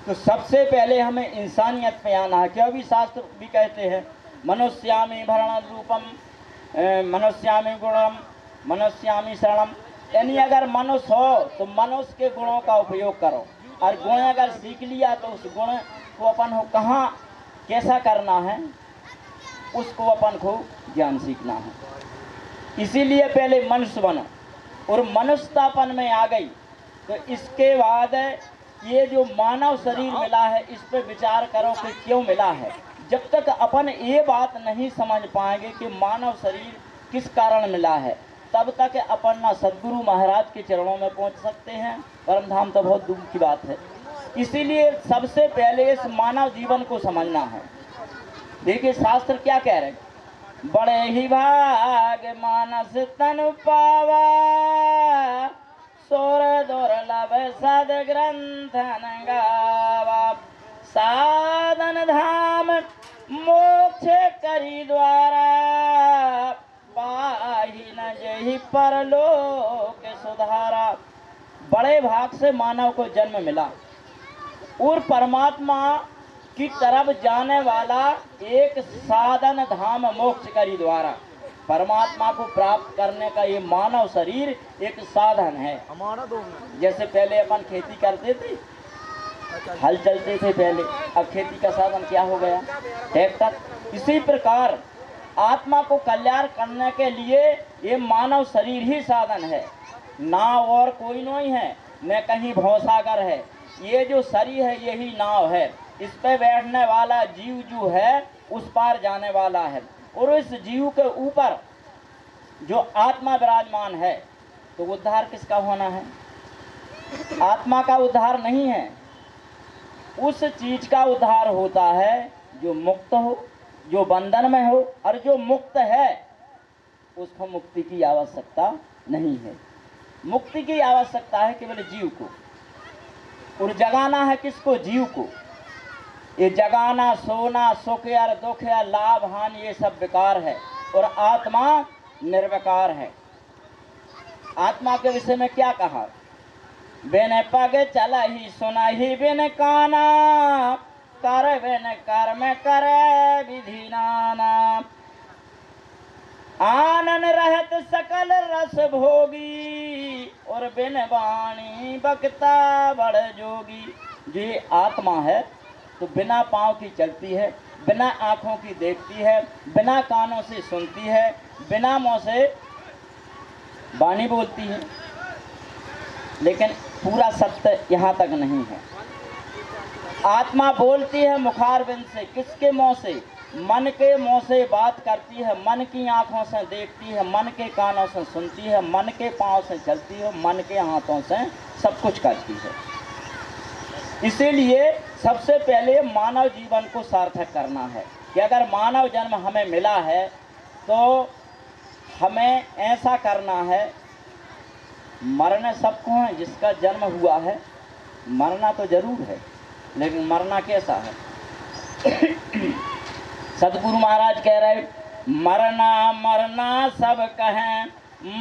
तो सबसे पहले हमें इंसानियत पे आना है। क्या भी शास्त्र भी कहते हैं, मनुष्यामि भरण रूपम, मनुष्यामि गुणम, मनुष्यामि शरणम। यानी अगर मनुष्य हो तो मनुष्य के गुणों का उपयोग करो, और गुण अगर सीख लिया तो उस गुण को अपन को कहाँ कैसा करना है उसको अपन को ज्ञान सीखना है। इसीलिए पहले मनुष्य बनो, और मनुष्यतापन में आ गई तो इसके बाद ये जो मानव शरीर मिला है इस पर विचार करो कि क्यों मिला है। जब तक अपन ये बात नहीं समझ पाएंगे कि मानव शरीर किस कारण मिला है, तब तक अपन ना सदगुरु महाराज के चरणों में पहुंच सकते हैं, परम धाम तो बहुत दूर की बात है। इसीलिए सबसे पहले इस मानव जीवन को समझना है। देखिए शास्त्र क्या कह रहे हैं, बड़े ही भाग मानस तन पावा, सोर दुर्लभ सद ग्रंथन गावा, साधन धाम मोक्ष करी द्वारा, पाही न जही परलोक सुधारा। बड़े भाग से मानव को जन्म मिला और परमात्मा की तरफ जाने वाला एक साधन धाम मोक्ष करी द्वारा। परमात्मा को प्राप्त करने का ये मानव शरीर एक साधन है। जैसे पहले अपन खेती करते थे, हल चलते थे पहले, अब खेती का साधन क्या हो गया, ट्रैक्टर। इसी प्रकार आत्मा को कल्याण करने के लिए ये मानव शरीर ही साधन है, नाव और कोई नहीं है, न कहीं भवसागर है। ये जो शरीर है यही नाव है, इस पे बैठने वाला जीव जो है उस पार जाने वाला है। और इस जीव के ऊपर जो आत्मा विराजमान है, तो उद्धार किसका होना है? आत्मा का उद्धार नहीं है, उस चीज का उद्धार होता है जो मुक्त हो, जो बंधन में हो। और जो मुक्त है उसको मुक्ति की आवश्यकता नहीं है। मुक्ति की आवश्यकता है केवल जीव को, और जगाना है किसको? जीव को। ये जगाना, सोना, सुख या दुख या लाभ हानि ये सब विकार है, और आत्मा निर्विकार है। आत्मा के विषय में क्या कहा? बिन पग चल ही सुना ही बिन काना, कर बिन कर्म करे विधि नाना, आनन रहत सकल रस भोगी, और बिन वाणी बकता बड़ जोगी। जो ये आत्मा है तो बिना पाँव की चलती है, बिना आँखों की देखती है, बिना कानों से सुनती है, बिना मुँह से वाणी बोलती है, लेकिन पूरा सत्य यहाँ तक नहीं है। आत्मा बोलती है मुखारबिंद से, किसके मुँह से? मन के मुँह से बात करती है, मन की आँखों से देखती है, मन के कानों से सुनती है, मन के पाँव से चलती है, मन के हाथों से सब कुछ करती है। इसीलिए सबसे पहले मानव जीवन को सार्थक करना है कि अगर मानव जन्म हमें मिला है तो हमें ऐसा करना है। मरने सबको है, जिसका जन्म हुआ है मरना तो जरूर है, लेकिन मरना कैसा है? सदगुरु महाराज कह रहे, मरना मरना सब कहें,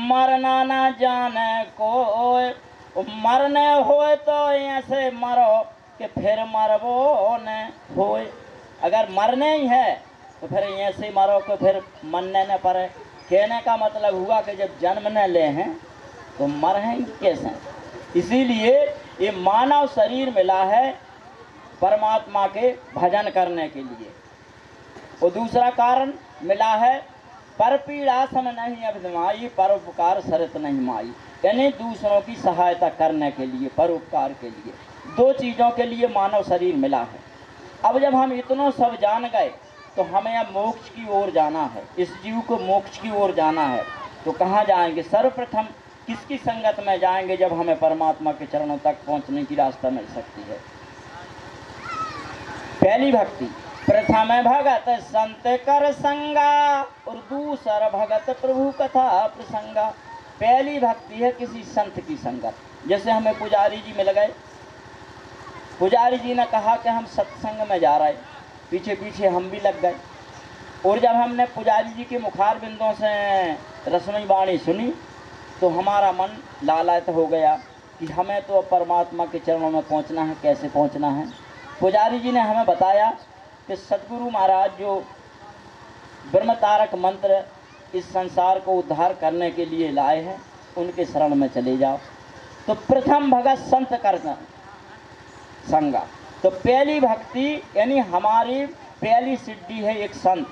मरना ना जाने कोई, मरने होए तो ऐसे मरो कि फिर मरबो न होए। अगर मरने ही है तो फिर ऐसे मरो कि फिर मरने न पड़े। कहने का मतलब हुआ कि जब जन्म न ले हैं तो मर हैं कैसे? इसीलिए ये मानव शरीर मिला है परमात्मा के भजन करने के लिए। और दूसरा कारण मिला है, पर पीड़ा सम नहीं अभिमाई, परोपकार सरित नहीं माई। यानी दूसरों की सहायता करने के लिए, परोपकार के लिए, दो चीज़ों के लिए मानव शरीर मिला है। अब जब हम इतनों सब जान गए तो हमें अब मोक्ष की ओर जाना है। इस जीव को मोक्ष की ओर जाना है तो कहाँ जाएंगे? सर्वप्रथम किसकी संगत में जाएंगे जब हमें परमात्मा के चरणों तक पहुँचने की रास्ता मिल सकती है? पहली भक्ति, प्रथम भगत संत कर संगा, और दूसरा भगत प्रभु कथा प्रसंगा। पहली भक्ति है किसी संत की संगत। जैसे हमें पुजारी जी मिल गए, पुजारी जी ने कहा कि हम सत्संग में जा रहे, पीछे पीछे हम भी लग गए, और जब हमने पुजारी जी के मुखार बिंदों से रसमई वाणी सुनी तो हमारा मन लालायित हो गया कि हमें तो परमात्मा के चरणों में पहुंचना है। कैसे पहुंचना है? पुजारी जी ने हमें बताया कि सतगुरु महाराज जो ब्रह्म तारक मंत्र इस संसार को उद्धार करने के लिए लाए हैं, उनके शरण में चले जाओ। तो प्रथम भगत संत करना संगा। तो पहली भक्ति यानी हमारी पहली सिद्धि है एक संत,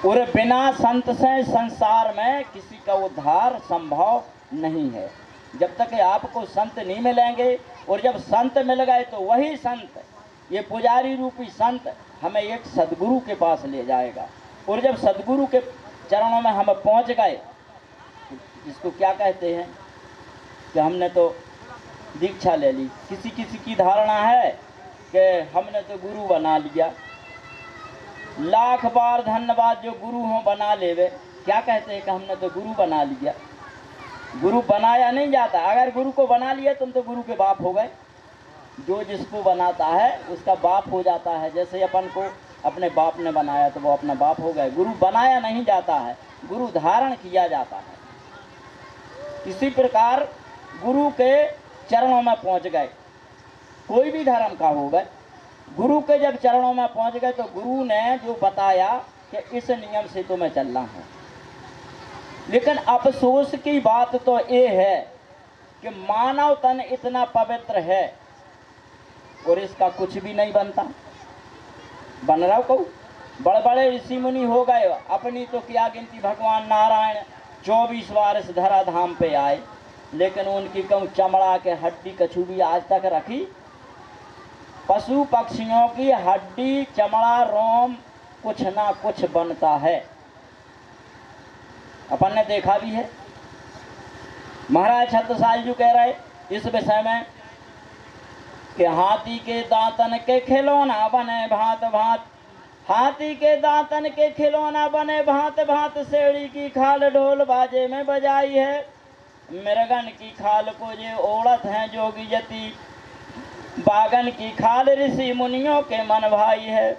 और बिना संत से संसार में किसी का उद्धार संभव नहीं है। जब तक आपको संत नहीं मिलेंगे, और जब संत मिल गए तो वही संत, ये पुजारी रूपी संत हमें एक सदगुरु के पास ले जाएगा। और जब सदगुरु के चरणों में हम पहुंच गए, जिसको क्या कहते हैं कि हमने तो दीक्षा ले ली। किसी किसी की धारणा है कि हमने तो गुरु बना लिया। लाख बार धन्यवाद जो गुरु हों बना लेवे। क्या कहते हैं कि हमने तो गुरु बना लिया। गुरु बनाया नहीं जाता। अगर गुरु को बना लिया तुम तो गुरु के बाप हो गए। जो जिसको बनाता है उसका बाप हो जाता है। जैसे अपन को अपने बाप ने बनाया तो वो अपना बाप हो गए। गुरु बनाया नहीं जाता है, गुरु धारण किया जाता है। इसी प्रकार गुरु के चरणों में पहुंच गए, कोई भी धर्म का हो गए, गुरु के जब चरणों में पहुंच गए तो गुरु ने जो बताया कि इस नियम से तुम्हें चलना है। लेकिन अफसोस की बात तो ये है कि मानव तन इतना पवित्र है और इसका कुछ भी नहीं बनता। बन रहा कहूँ, बड़े बड़े ऋषि मुनि हो गए, अपनी तो क्या गिनती। भगवान नारायण 24 बार इस धरा धाम पे आए, लेकिन उनकी कहूँ चमड़ा के हड्डी कछु भी आज तक रखी। पशु पक्षियों की हड्डी चमड़ा रोम कुछ ना कुछ बनता है, अपन ने देखा भी है। महाराज छत्रसाल जी कह रहे इस विषय में कि हाथी के दांतन के खिलौना बने भांत भांत, हाथी के दांतन के खिलौना बने भांत भांत, सेड़ी की खाल ढोल बाजे में बजाई है, मृगन की खाल को ये ओढ़त हैं जोगी जति, बागन की खाल ऋषि मुनियों के मन भाई है,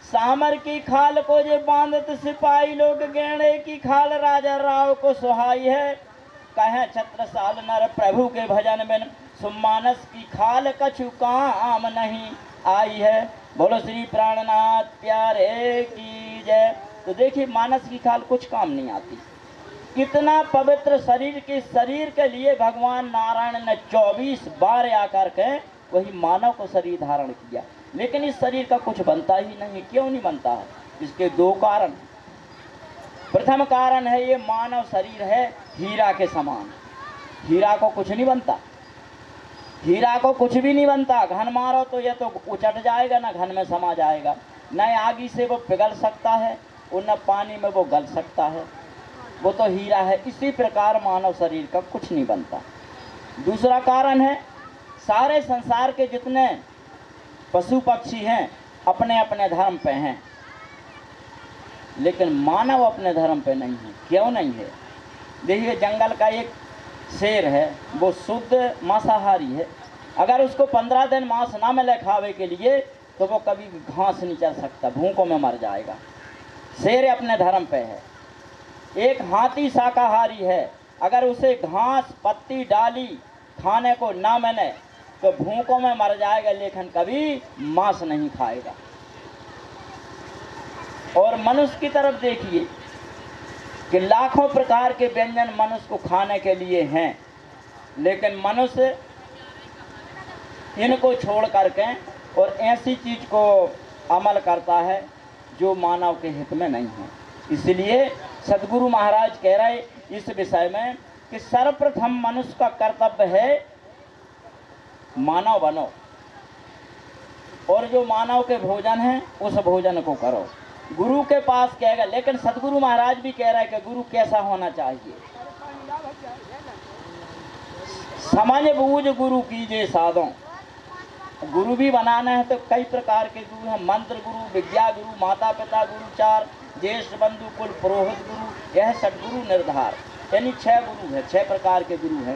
सामर की खाल को ये बांधत सिपाही लोग, गेंडे की खाल राजा राव को सुहाई है, कहे छत्रसाल नर प्रभु के भजन बिन, सुमानस की खाल कछु काम नहीं आई है। बोलो श्री प्राणनाथ प्यारे की जय। तो देखिए मानस की खाल कुछ काम नहीं आती। कितना पवित्र शरीर के लिए भगवान नारायण ने 24 बार आकर के वही मानव को शरीर धारण किया, लेकिन इस शरीर का कुछ बनता ही नहीं। क्यों नहीं बनता है? इसके दो कारण। प्रथम कारण है ये मानव शरीर है हीरा के समान। हीरा को कुछ नहीं बनता, हीरा को कुछ भी नहीं बनता। घन मारो तो ये तो उचट जाएगा, ना घन में समा जाएगा, न आगी से वो पिघल सकता है और न पानी में वो गल सकता है, वो तो हीरा है। इसी प्रकार मानव शरीर का कुछ नहीं बनता। दूसरा कारण है सारे संसार के जितने पशु पक्षी हैं अपने अपने धर्म पे हैं, लेकिन मानव अपने धर्म पे नहीं है। क्यों नहीं है? देखिए जंगल का एक शेर है, वो शुद्ध मांसाहारी है। अगर उसको 15 दिन मांस ना मिले खावे के लिए तो वो कभी घास नहीं चल सकता, भूखों में मर जाएगा। शेर अपने धर्म पे है। एक हाथी शाकाहारी है, अगर उसे घास पत्ती डाली खाने को ना मिले तो भूखों में मर जाएगा, लेकिन कभी मांस नहीं खाएगा। और मनुष्य की तरफ देखिए कि लाखों प्रकार के व्यंजन मनुष्य को खाने के लिए हैं, लेकिन मनुष्य इनको छोड़ करके और ऐसी चीज को अमल करता है जो मानव के हित में नहीं है। इसलिए सदगुरु महाराज कह रहे इस विषय में कि सर्वप्रथम मनुष्य का कर्तव्य है मानव बनो, और जो मानव के भोजन है उस भोजन को करो। गुरु के पास कहेगा, लेकिन सदगुरु महाराज भी कह रहे हैं कि गुरु कैसा होना चाहिए। समझ बूझ गुरु कीजिए साधो। गुरु भी बनाना है तो कई प्रकार के गुरु हैं। मंत्र गुरु, विद्या गुरु, माता पिता गुरु, चार ज्येष्ठ बंधु कुल पुरोहित गुरु, यह सदगुरु निर्धार, यानी 6 गुरु है, 6 प्रकार के गुरु हैं।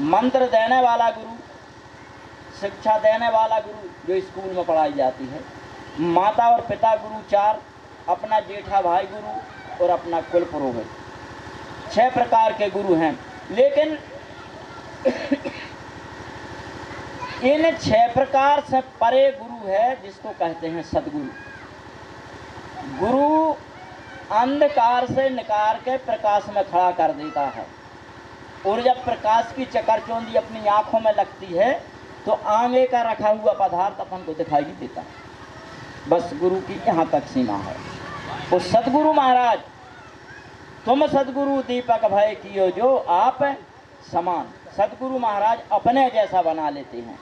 मंत्र देने वाला गुरु, शिक्षा देने वाला गुरु जो स्कूल में पढ़ाई जाती है, माता और पिता गुरु 4, अपना जेठा भाई गुरु और अपना कुल पुरोहित, 6 प्रकार के गुरु हैं। लेकिन इन 6 प्रकार से परे गुरु है जिसको कहते हैं सदगुरु। गुरु अंधकार से निकाल के प्रकाश में खड़ा कर देता है, और जब प्रकाश की चकरचौंधी अपनी आंखों में लगती है तो आगे का रखा हुआ पदार्थ अपन को दिखाई देता है। बस गुरु की यहाँ तक सीमा है। वो सदगुरु महाराज, तुम सदगुरु दीपक भय कियो जो आप समान। सदगुरु महाराज अपने जैसा बना लेते हैं।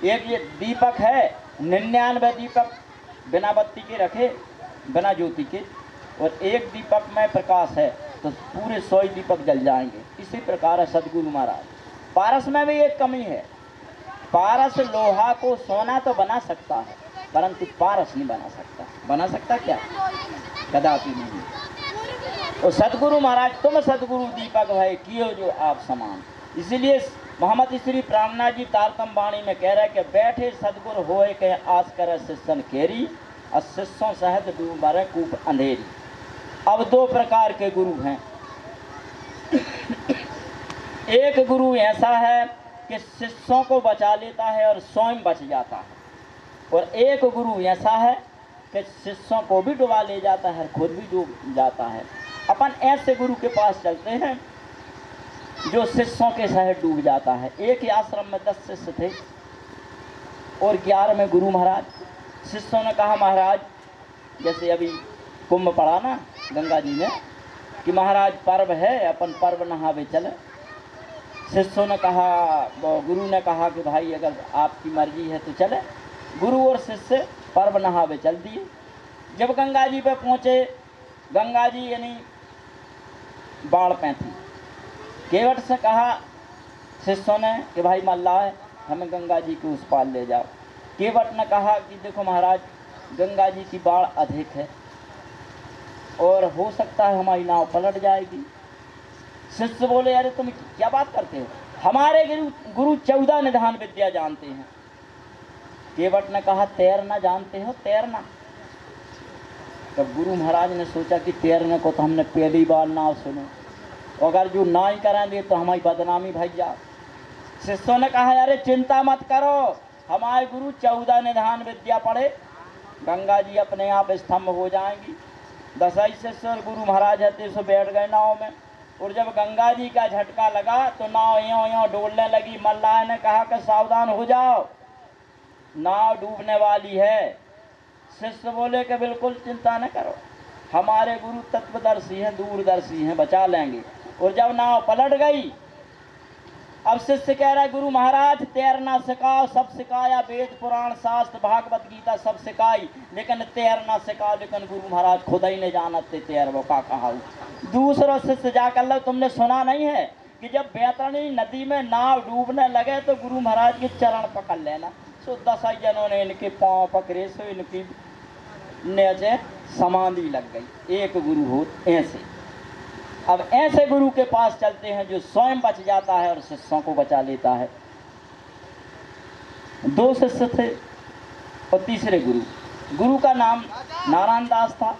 एक ये दीपक है, 99 दीपक बिना बत्ती के रखे, बिना ज्योति के, और एक दीपक में प्रकाश है तो पूरे 100 दीपक जल जाएंगे। इसी प्रकार है सदगुरु महाराज। पारस में भी एक कमी है। पारस लोहा को सोना तो बना सकता है, परंतु पारस नहीं बना सकता। बना सकता क्या? कदापि नहीं। और सदगुरु महाराज, तुम सदगुरु दीपक भय कियो जो आप समान। इसीलिए मोहम्मद श्री प्राणनाथ जी तारतम वाणी में कह रहे कि बैठे सदगुरु होए के आस करे शिष्यन केरी, और शिष्यों सहद डूबरे कूप अंधेरी। अब 2 प्रकार के गुरु हैं। एक गुरु ऐसा है कि शिष्यों को बचा लेता है और स्वयं बच जाता है, और एक गुरु ऐसा है कि शिष्यों को भी डुबा ले जाता है, खुद भी डूब जाता है। अपन ऐसे गुरु के पास चलते हैं जो शिष्यों के सहित डूब जाता है। एक ही आश्रम में 10 शिष्य थे और 11वें गुरु महाराज। शिष्यों ने कहा महाराज, जैसे अभी कुंभ पड़ा ना गंगा जी में, कि महाराज पर्व है, अपन पर्व नहावे चले। शिष्यों ने कहा, गुरु ने कहा कि भाई अगर आपकी मर्जी है तो चले। गुरु और शिष्य पर्व नहावे चल दिए। जब गंगा जी पे पहुँचे, गंगा जी यानी बाढ़ पे थी। केवट से कहा शिष्यों ने कि भाई मल्लाह है, हमें गंगा जी के उस पार ले जाओ। केवट ने कहा कि देखो महाराज, गंगा जी की बाढ़ अधिक है और हो सकता है हमारी नाव पलट जाएगी। शिष्य बोले, अरे तुम क्या बात करते हो, हमारे गुरु 14 निधान विद्या जानते हैं। केवट ने कहा, तैरना जानते हो? तैरना? तब गुरु महाराज ने सोचा कि तैरने को तो हमने पहली बार नाव सुने, अगर जो ना ही करेंगे तो हमारी बदनामी भैया। शिष्यों ने कहा, अरे चिंता मत करो, हमारे गुरु 14 निधान विद्या पढ़े, गंगा जी अपने आप स्तंभ हो जाएंगी। 10 शिष्य और गुरु महाराज हते सो बैठ गए नाव में, और जब गंगा जी का झटका लगा तो नाव यों यों डोलने लगी। मल्लाह ने कहा कि सावधान हो जाओ, नाव डूबने वाली है। शिष्य बोले कि बिल्कुल चिंता न करो, हमारे गुरु तत्वदर्शी हैं, दूरदर्शी हैं, बचा लेंगे। और जब नाव पलट गई, अब शिष्य कह रहा है, गुरु महाराज तैरना सिखाओ। सब सिखाया, वेद पुराण शास्त्र भागवत गीता सब सिखाई, लेकिन तैरना सिखाओ। लेकिन गुरु महाराज खुद ही नहीं जानते तैर वो का कहा। दूसरा शिष्य जाकर लो, तुमने सुना नहीं है कि जब बैतरणी नदी में नाव डूबने लगे तो गुरु महाराज के चरण पकड़ लेना। सो 10 जनों ने इनके पाँव पकड़े, सो इनकी नीचे समाधि लग गई। एक गुरु हो ऐसे। अब ऐसे गुरु के पास चलते हैं जो स्वयं बच जाता है और शिष्यों को बचा लेता है। 2 शिष्य थे और तीसरे गुरु का नाम नारायण दास था,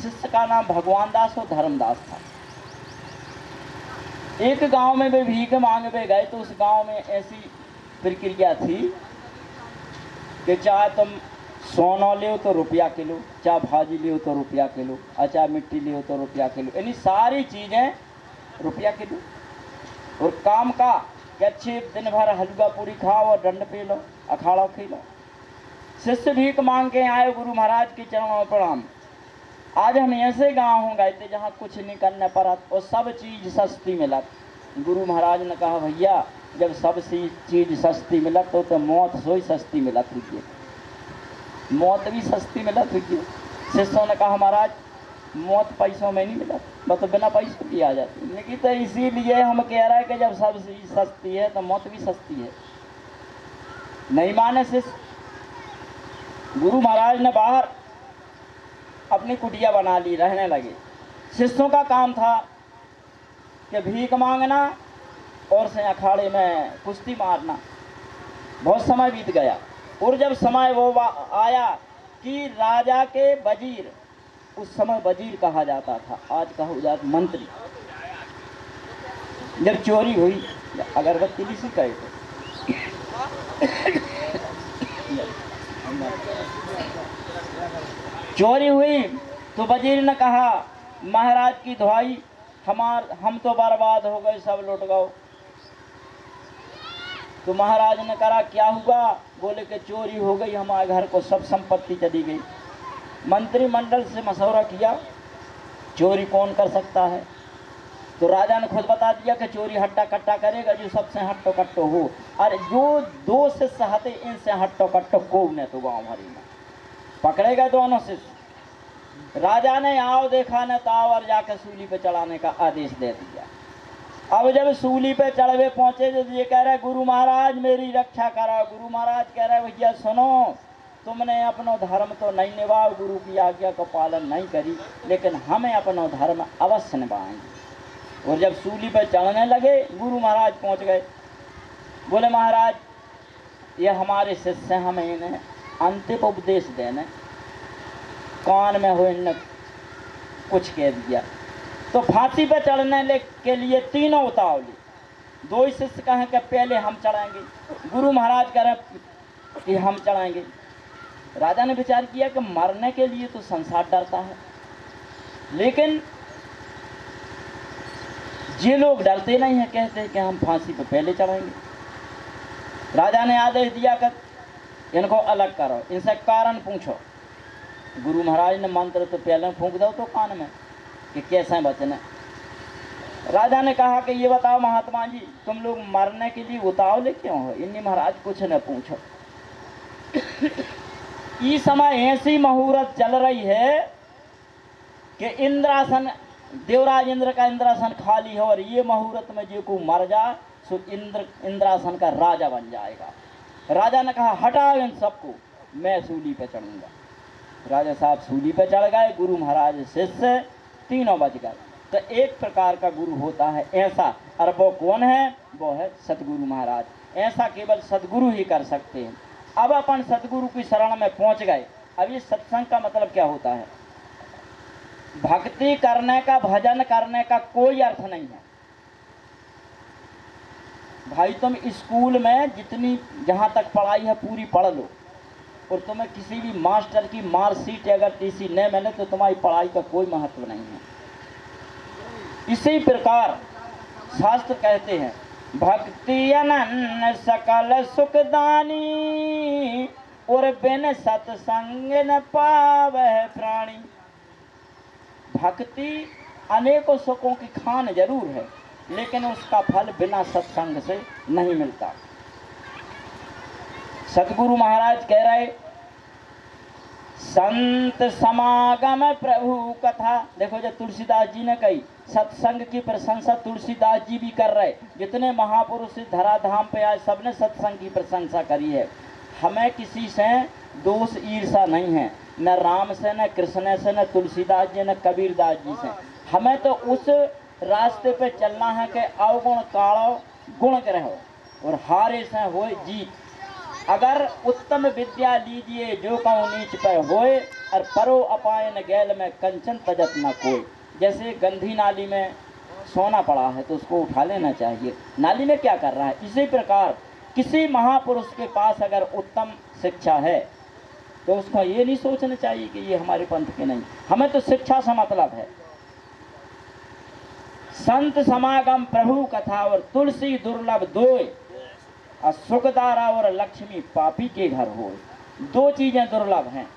शिष्य का नाम भगवान दास और धर्मदास था। एक गांव में वे भीख मांगने गए तो उस गांव में ऐसी प्रक्रिया थी कि चाहे तुम सोना ले तो रुपया किलो, चाहे भाजी ले तो रुपया किलो, और चाहे मिट्टी ले तो रुपया किलो, यानी सारी चीज़ें रुपया किलो। और काम का कि अच्छे दिन भर हलवा पूरी खाओ और दंड पी लो, अखाड़ा खेलो। शिष्य भीख मांग के आए गुरु महाराज के चरणों में प्रणाम। आज हम ऐसे गाँव हो गए थे जहाँ कुछ नहीं करने पड़ा और सब चीज़ सस्ती मिला। गुरु महाराज ने कहा, भैया जब सब चीज़ सस्ती मिला तो मौत सोई सस्ती मिला तुझे, मौत भी सस्ती मिला तुझे। शिष्यों ने कहा, महाराज मौत पैसों में नहीं मिला, बस तो बिना पैसों की आ जाती। लेकिन तो इसीलिए हम कह रहे हैं कि जब सब चीज़ सस्ती है तो मौत भी सस्ती है। नहीं माने शिष्य। गुरु महाराज ने बाहर अपनी कुटिया बना ली, रहने लगे। शिष्यों का काम था कि भीख मांगना और से अखाड़े में कुश्ती मारना। बहुत समय बीत गया और जब समय वो आया कि राजा के वजीर, उस समय वजीर कहा जाता था, आज कहा जाता मंत्री, जब चोरी हुई अगरबत्ती सी कहे चोरी हुई तो वजीर ने कहा महाराज की दुहाई, हम तो बर्बाद हो गए, सब लुट गए। तो महाराज ने कहा क्या हुआ? बोले कि चोरी हो गई, हमारे घर को सब संपत्ति चली गई। मंत्रिमंडल से मशवरा किया चोरी कौन कर सकता है, तो राजा ने खुद बता दिया कि चोरी हट्टा कट्टा करेगा जो सबसे हट्टो कट्टो हो, और जो दो शिष्य हते इनसे हट्टो कट्टो को ने तो गाँव भरी में पकड़ेगा दोनों शिष्य। राजा ने आओ देखा न ताव और जाकर सूली पे चढ़ाने का आदेश दे दिया। अब जब सूली पे चढ़वे पहुंचे तो ये कह रहे गुरु महाराज मेरी रक्षा करो। गुरु महाराज कह रहे भैया सुनो, तुमने अपनो धर्म तो नहीं निभाओ, गुरु की आज्ञा का पालन नहीं करी, लेकिन हमें अपनो धर्म अवश्य निभाएंगे। और जब सूली पे चढ़ने लगे गुरु महाराज पहुंच गए। बोले महाराज ये हमारे शिष्य, हमें इन्हें अंतिम उपदेश देने, कान में हो इनने कुछ कह दिया। तो फांसी पे चढ़ने के लिए तीनों उतावली, दो ही शिष्य कहें कि पहले हम चढ़ाएंगे, गुरु महाराज कह रहे कि हम चढ़ाएंगे। राजा ने विचार किया कि मरने के लिए तो संसार डरता है, लेकिन ये लोग डरते नहीं हैं, कहते हैं कि हम फांसी पे पहले चढ़ाएंगे। राजा ने आदेश दिया कि इनको अलग करो, इनसे कारण पूछो। गुरु महाराज ने मंत्र तो पहले फूंक दो तो कान में कि कैसे बचने। राजा ने कहा कि ये बताओ महात्मा जी, तुम लोग मरने के लिए उतावले क्यों हो? इन्हीं महाराज कुछ न पूछो। इस समय ऐसी मुहूर्त चल रही है कि इंद्रासन, देवराज इंद्र का इंद्रासन खाली है, और ये मुहूर्त में जो को मर जा सो इंद्रासन का राजा बन जाएगा। राजा ने कहा हटाओ इन सबको, मैं सूली पे चढ़ूंगा। राजा साहब सूली पे चढ़ गए, गुरु महाराज शिष्य तीनों बच गए। तो एक प्रकार का गुरु होता है ऐसा, और वो कौन है? वो है सतगुरु महाराज। ऐसा केवल सतगुरु ही कर सकते हैं। अब अपन सतगुरु की शरण में पहुंच गए। अब ये सत्संग का मतलब क्या होता है? भक्ति करने का, भजन करने का कोई अर्थ नहीं है। भाई तुम स्कूल में जितनी जहाँ तक पढ़ाई है पूरी पढ़ लो, और तुम्हें किसी भी मास्टर की मार्कशीट अगर टीसी न मिले तो तुम्हारी पढ़ाई का कोई महत्व नहीं है। इसी प्रकार शास्त्र कहते हैं भक्ति अनन्य सकल सुखदानी, और बिन सत्संग न पावै प्राणी। भक्ति अनेकों सुखों की खान जरूर है, लेकिन उसका फल बिना सत्संग से नहीं मिलता। सतगुरु महाराज कह रहे संत समागम प्रभु कथा। देखो जब तुलसीदास जी ने कही, सत्संग की प्रशंसा तुलसीदास जी भी कर रहे। जितने महापुरुष धराधाम पे आए सबने सत्संग की प्रशंसा करी है। हमें किसी से दोष ईर्षा नहीं है, न राम से, न कृष्ण से, न तुलसीदास जी, न कबीरदास जी से। हमें तो उस रास्ते पे चलना है कि अवगुण काढ़ो गुण ग्रहो, और हारे से होए जीत। अगर उत्तम विद्या लीजिए जो कहूँ नीच पे होए, और परो अपायन गैल में कंचन तजत न कोई। जैसे गंदी नाली में सोना पड़ा है तो उसको उठा लेना चाहिए, नाली में क्या कर रहा है। इसी प्रकार किसी महापुरुष के पास अगर उत्तम शिक्षा है तो उसको ये नहीं सोचना चाहिए कि ये हमारे पंथ के नहीं। हमें तो शिक्षा से मतलब है। संत समागम प्रभु कथा और तुलसी दुर्लभ दोय, और सुखदारा और लक्ष्मी पापी के घर हो। दो चीजें दुर्लभ हैं।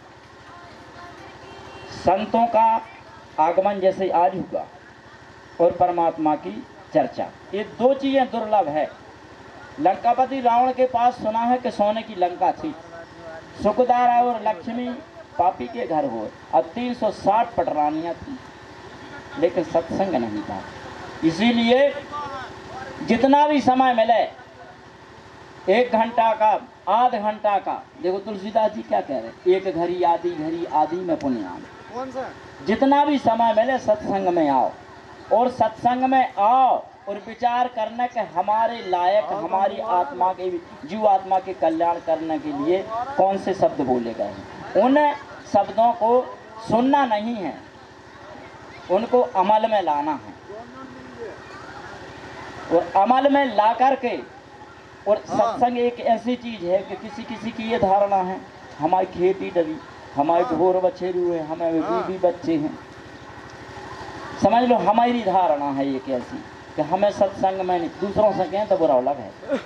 संतों का आगमन जैसे आज हुआ, और परमात्मा की चर्चा, ये दो चीजें दुर्लभ है। लंकापति रावण के पास सुना है कि सोने की लंका थी, सुखदारा और लक्ष्मी पापी के घर हो, और 360 पटरानियां थी, लेकिन सत्संग नहीं था। इसीलिए जितना भी समय मिले, 1 घंटा का, आध घंटा का, देखो तुलसीदास जी क्या कह रहे, एक घड़ी आदि में पुण्याम। कौन सा? जितना भी समय मिले सत्संग में आओ, और सत्संग में आओ और विचार करने के हमारे लायक, हमारी आत्मा के, जीव आत्मा के कल्याण करने के लिए कौन से शब्द बोले गए हैं। उन शब्दों को सुनना नहीं है, उनको अमल में लाना है, और अमल में ला करके और सत्संग एक ऐसी चीज है कि किसी किसी की ये धारणा है हमारी खेती डरी, हमारे ढोर बछेरू है, हमारे बीवी बच्चे हैं, समझ लो हमारी धारणा है ये कैसी कि हमें सत्संग में नहीं, दूसरों से कहें तो बुरा अलग है।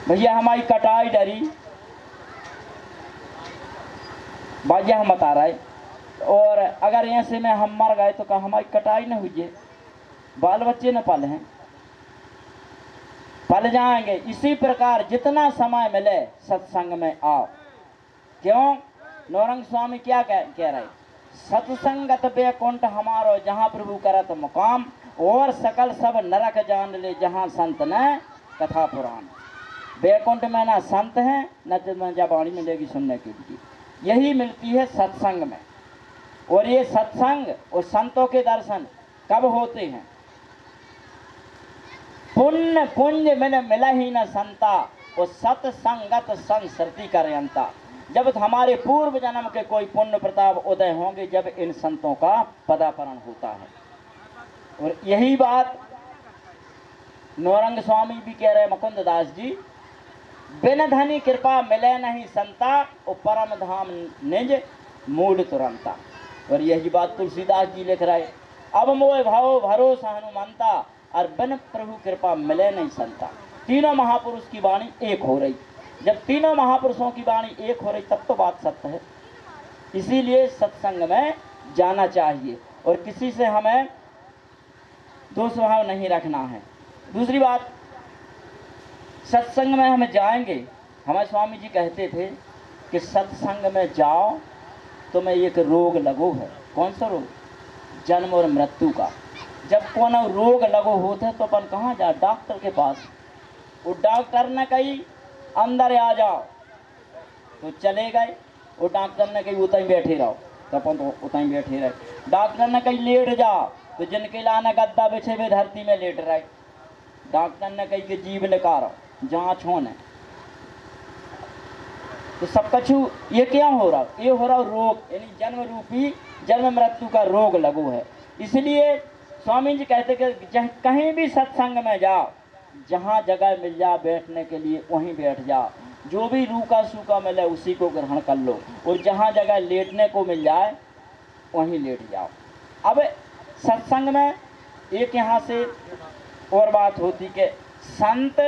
भैया हमारी कटाई डरी, भैया हम बता रहे, और अगर ऐसे में हम मर गए तो क्या हमारी कटाई न हुई है? बाल बच्चे न पल हैं, पल जाएंगे। इसी प्रकार जितना समय मिले सत्संग में आओ। क्यों? नौरंग स्वामी क्या कह रहे, सत्संगत बैकुंठ हमारो जहाँ प्रभु करत मुकाम, और सकल सब नरक जान ले जहाँ संत न कथा पुराण। बैकुंठ में ना संत हैं न जबानी मिलेगी सुनने के लिए, यही मिलती है सत्संग में। और ये सत्संग और संतों के दर्शन कब होते हैं? पुण्य पुंज में मिला ही न संता, और सत्संगत संसृति करयंता। जब हमारे पूर्व जन्म के कोई पुण्य प्रताप उदय होंगे, जब इन संतों का पदापरण होता है। और यही बात नौरंग स्वामी भी कह रहे, मुकुंद दास जी, बिन धनी कृपा मिले नहीं संता, और परम धाम निज मूड तुरंता। और यही बात तुलसीदास जी लिख रहे, अब मोह भाव भरोसा हनुमंता, और बिन प्रभु कृपा मिले नहीं संता। तीनों महापुरुष की वाणी एक हो रही, जब तीनों महापुरुषों की वाणी एक हो रही तब तो बात सत्य है। इसीलिए सत्संग में जाना चाहिए और किसी से हमें दो स्वभाव नहीं रखना है। दूसरी बात, सत्संग में हम जाएंगे, हमारे स्वामी जी कहते थे कि सत्संग में जाओ तो मैं एक रोग लगो है। कौन सा रोग? जन्म और मृत्यु का। जब कौन रोग लगो होता है तो अपन कहाँ जाए? डॉक्टर के पास। वो डॉक्टर ने कही अंदर आ जाओ तो चले गए, वो डॉक्टर ने कही उतना ही बैठे रहो तो अपन तो उतना ही बैठे रहे। डॉक्टर ने कही लेट जाओ तो जिनके लाना गद्दा बिछे हुए धरती में लेट रहे। डॉक्टर ने कही कि जीभ निकालो, जांच होने। तो सब कछु ये क्या हो रहा? ये हो रहा रोग, यानी जन्म रूपी जन्म मृत्यु का रोग लगू है। इसलिए स्वामी जी कहते कि कहीं भी सत्संग में जाओ, जहाँ जगह मिल जाए बैठने के लिए वहीं बैठ जाओ, जो भी रूखा सूखा मिले उसी को ग्रहण कर लो, और जहाँ जगह लेटने को मिल जाए वहीं लेट जाओ। अब सत्संग में एक यहाँ से और बात होती कि संत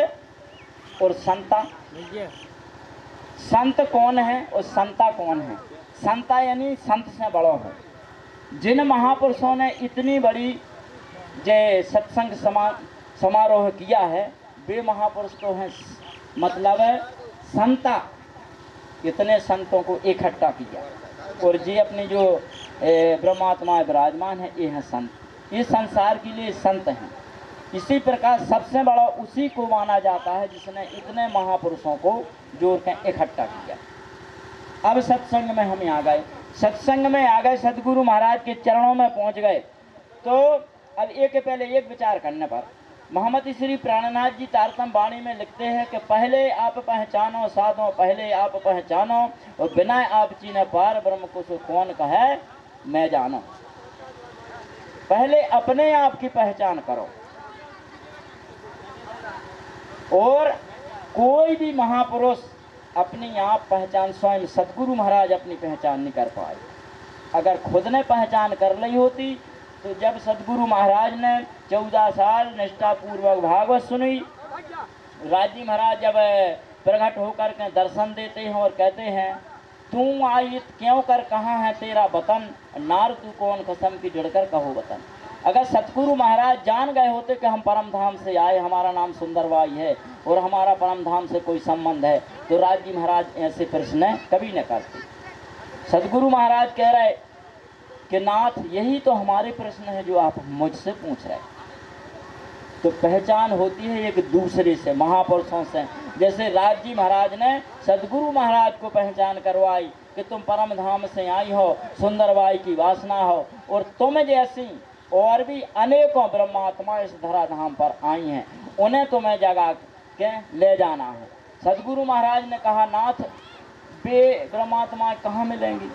और संता। संत कौन है और संता कौन है? संता यानी संत से बड़ो है। जिन महापुरुषों ने इतनी बड़ी जे सत्संग समारोह किया है, वे महापुरुष तो हैं, मतलब संता। इतने संतों को इकट्ठा किया, और ये अपने जो ब्रह्मात्मा विराजमान है, ये हैं संत। ये संसार के लिए संत हैं। इसी प्रकार सबसे बड़ा उसी को माना जाता है जिसने इतने महापुरुषों को जोड़ कर इकट्ठा किया। अब सत्संग में हम आ गए, सत्संग में आ गए, सदगुरु महाराज के चरणों में पहुंच गए। तो अब एक के पहले एक विचार करने पर मोहम्मद श्री प्राणनाथ जी तारतम वाणी में लिखते हैं कि पहले आप पहचानो साधो, पहले आप पहचानो, और बिना आप चीने पार ब्रह्म को सो कौन कहे मैं जानो। पहले अपने आप की पहचान करो, और कोई भी महापुरुष अपनी आप पहचान स्वयं सदगुरु महाराज अपनी पहचान नहीं कर पाए। अगर खुद ने पहचान कर ली होती तो जब सदगुरु महाराज ने 14 साल निष्ठापूर्वक भागवत सुनी, राजी महाराज जब प्रकट होकर के दर्शन देते हैं और कहते हैं तू आई क्यों कर कहाँ है तेरा वतन, नार तू कौन कसम की जुड़कर कहो वतन। अगर सतगुरु महाराज जान गए होते कि हम परम धाम से आए, हमारा नाम सुंदरबाई है और हमारा परम धाम से कोई संबंध है, तो राजी महाराज ऐसे प्रश्न कभी न करते। सतगुरु महाराज कह रहे कि नाथ यही तो हमारे प्रश्न है जो आप मुझसे पूछ रहे। तो पहचान होती है एक दूसरे से, महापुरुषों से। जैसे राजी महाराज ने सदगुरु महाराज को पहचान करवाई कि तुम परम धाम से आई हो, सुंदरबाई की वासना हो, और तुम जैसी और भी अनेकों ब्रह्मात्मा इस धराधाम पर आई हैं, उन्हें तुम्हें जगा के ले जाना है। सदगुरु महाराज ने कहा नाथ वे ब्रह्मात्मा कहाँ मिलेंगी?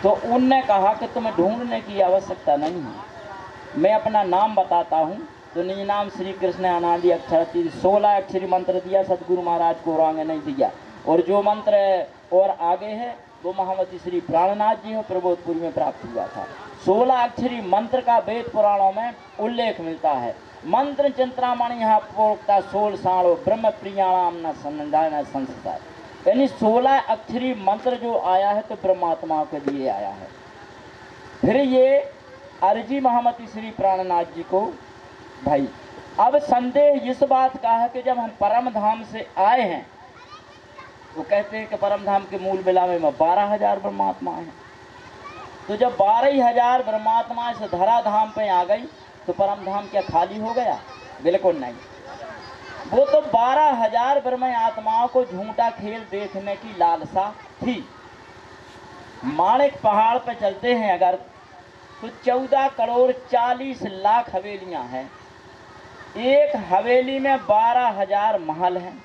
तो उनने कहा कि तुम्हें ढूंढने की आवश्यकता नहीं है, मैं अपना नाम बताता हूँ, तो निज नाम श्री कृष्ण अनादि अक्षर 16 अक्षरी मंत्र दिया सदगुरु महाराज को, और आगे नहीं दिया। और जो मंत्र और आगे है वो महामती श्री प्राणनाथ जी हो प्रबोधपुरी में प्राप्त हुआ था। 16 अक्षरी मंत्र का वेद पुराणों में उल्लेख मिलता है। मंत्र चिंतामणि यहाँ प्रोक्ता 16 साणो ब्रह्म प्रियाणाम न संदाय न संस्कार, यानी 16 अक्षरी मंत्र जो आया है तो ब्रह्मात्मा के लिए आया है। फिर ये अर्जी महामती श्री प्राणनाथ जी को, भाई अब संदेह इस बात का है कि जब हम परम धाम से आए हैं, वो कहते हैं कि परम धाम के मूल बिलावे में 12,000 ब्रह्मात्मा हैं, तो जब 12,000 ब्रह्मात्मा इस धरा धाम पे आ गई तो परम धाम क्या खाली हो गया? बिल्कुल नहीं। वो तो 12,000 ब्रह्म आत्माओं को झूठा खेल देखने की लालसा थी। माणिक पहाड़ पर चलते हैं अगर तो 14 करोड़ 40 लाख हवेलियां हैं। एक हवेली में 12,000 महल हैं,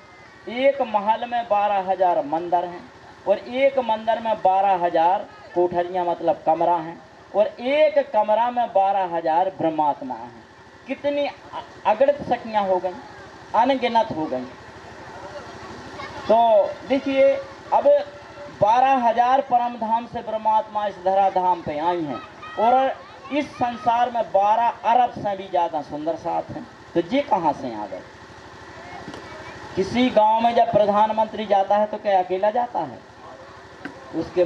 एक महल में 12,000 मंदिर हैं, और एक मंदिर में 12,000 कोठरियां मतलब कमरा हैं, और एक कमरा में 12,000 ब्रह्मात्मा हैं। कितनी अगणित संख्या हो गई, अनगिनत हो गई। तो देखिए अब 12,000 परम धाम से ब्रह्मात्मा इस धरा धाम पे आई हैं, और इस संसार में 12 अरब से भी ज़्यादा सुंदर साथ हैं। तो ये कहाँ से आ गए? किसी गांव में जब प्रधानमंत्री जाता है तो क्या अकेला जाता है? उसके